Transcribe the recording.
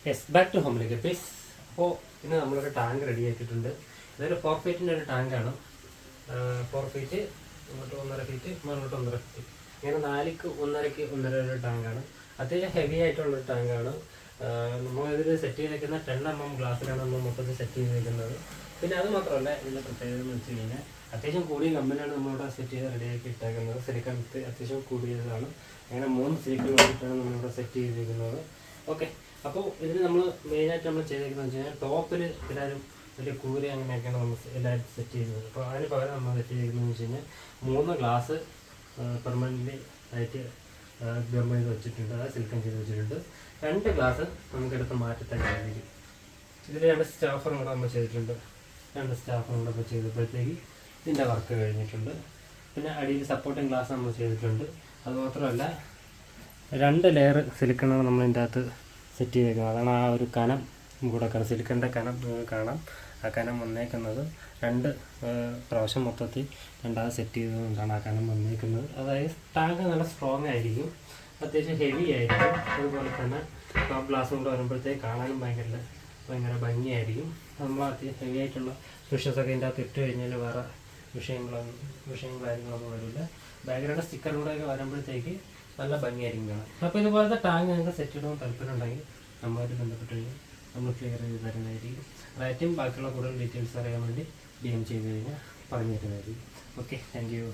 Yes, back to ഹോമിലേക്ക് please. അപ്പോൾ ഇന്ന് നമ്മളൊരു ടാങ്ക് റെഡി ആക്കിയിട്ടുണ്ട്. ഇതൊരു 4 ഫീറ്റിൻ്റെ ഒരു ടാങ്കാണ്. 4 ഫീറ്റ് ഇങ്ങോട്ട് 1.5 ഫീറ്റ്, ഇങ്ങോട്ട് 1.5 ഫീറ്റ്, ഇങ്ങനെ 4ക്ക് 1.5ക്ക് 1.5 ഒരു ടാങ്കാണ്. അത്യാവശ്യം ഹെവി ആയിട്ടുള്ളൊരു ടാങ്കാണ്. നമ്മളിതിൽ സെറ്റ് ചെയ്തേക്കുന്ന 10mm ഗ്ലാസ്സിലാണ് നമ്മൾ മൊത്തത്തിൽ സെറ്റ് ചെയ്തേക്കുന്നത്. പിന്നെ അത് മാത്രമല്ല, ഇതിൻ്റെ പ്രത്യേകത എന്ന് വെച്ച് കഴിഞ്ഞാൽ അത്യാവശ്യം കൂടിയ കമ്പനിയാണ് നമ്മളിവിടെ സെറ്റ് ചെയ്ത് റെഡിയാക്കി ഇട്ടേക്കുന്നത്. സിലിക്കൺ അത്യാവശ്യം കൂടിയതാണ്. അങ്ങനെ 3 സിലിക്കൺ വേണ്ടിയിട്ടാണ് നമ്മളിവിടെ സെറ്റ് ചെയ്തിരിക്കുന്നത്. ഓക്കെ, അപ്പോൾ ഇതിന് നമ്മൾ മെയിനായിട്ട് നമ്മൾ ചെയ്തേക്കുന്നത് വെച്ച് കഴിഞ്ഞാൽ ടോപ്പിൽ എല്ലാവരും വലിയ കൂര അങ്ങനെയൊക്കെയാണ് നമ്മൾ എല്ലാവരും സെറ്റ് ചെയ്യുന്നത്. അപ്പോൾ അതിന് പകരം നമ്മൾ സെറ്റ് ചെയ്തിരിക്കുന്നതെന്ന് വെച്ച് കഴിഞ്ഞാൽ 3 ഗ്ലാസ് പെർമനൻ്റ് ആയിട്ട് ഗം ചെയ്ത് വെച്ചിട്ടുണ്ട്, അതായത് സിലിക്കൺ ചെയ്ത് വെച്ചിട്ടുണ്ട്. 2 ഗ്ലാസ് നമുക്കെടുത്ത് മാറ്റത്തക്ക രീതിയിൽ ഇതിൽ 2 സ്റ്റാഫറും കൂടെ നമ്മൾ ചെയ്തിട്ടുണ്ട്. 2 സ്റ്റാഫറും കൂടെ ഇപ്പോൾ ചെയ്തപ്പോഴത്തേക്ക് ഇതിൻ്റെ വർക്ക് കഴിഞ്ഞിട്ടുണ്ട്. പിന്നെ അടിയിൽ സപ്പോർട്ടിങ് ഗ്ലാസ് നമ്മൾ ചെയ്തിട്ടുണ്ട്. അതുമാത്രമല്ല 2 ലെയർ സിലിക്കണാണ് നമ്മൾ ഇതിൻ്റെ അകത്ത് സെറ്റ് ചെയ്തേക്കുന്നത്. അതാണ് ആ ഒരു കനം കൂടെ സിലിക്കണിൻ്റെ കനം കാണാം. ആ കനം വന്നേക്കുന്നത് 2 പ്രാവശ്യം മൊത്തത്തിൽ രണ്ടാമത് സെറ്റ് ചെയ്തുകൊണ്ടാണ് ആ കനം വന്നേക്കുന്നത്. അതായത് ടാങ്ക് നല്ല സ്ട്രോങ് ആയിരിക്കും, അത്യാവശ്യം ഹെവി ആയിരിക്കും. അതുപോലെ തന്നെ ടോപ്പ് ഗ്ലാസ് കൊണ്ട് വരുമ്പോഴത്തേക്ക് കാണാനും ഭയങ്കര ഭംഗിയായിരിക്കും. നമ്മൾ അത്യാവശ്യം ഹെവി ആയിട്ടുള്ള ഫിഷസൊക്കെ ഇതിൻ്റെ അകത്ത് ഇട്ട് കഴിഞ്ഞാൽ വേറെ വിഷയങ്ങളായിരിക്കും വരില്ല. ബാക്ക്ഗ്രൗണ്ട് സ്റ്റിക്കറിലൂടെയൊക്കെ വരുമ്പോഴത്തേക്ക് നല്ല ഭംഗിയായിരിക്കും കാണാം. അപ്പോൾ ഇതുപോലത്തെ ടാങ്ക് നിങ്ങൾക്ക് സെറ്റ് ചെയ്യണമെന്ന് താല്പര്യമുണ്ടെങ്കിൽ നമ്മളുമായിട്ട് ബന്ധപ്പെട്ട് കഴിഞ്ഞാൽ നമ്മൾ ക്ലിയർ ചെയ്ത് തരുന്നതായിരിക്കും. റേറ്റും ബാക്കിയുള്ള കൂടുതൽ ഡീറ്റെയിൽസ് അറിയാൻ വേണ്ടി DM ചെയ്ത് കഴിഞ്ഞാൽ പറഞ്ഞു തരുന്നതായിരിക്കും. Okay, thank you.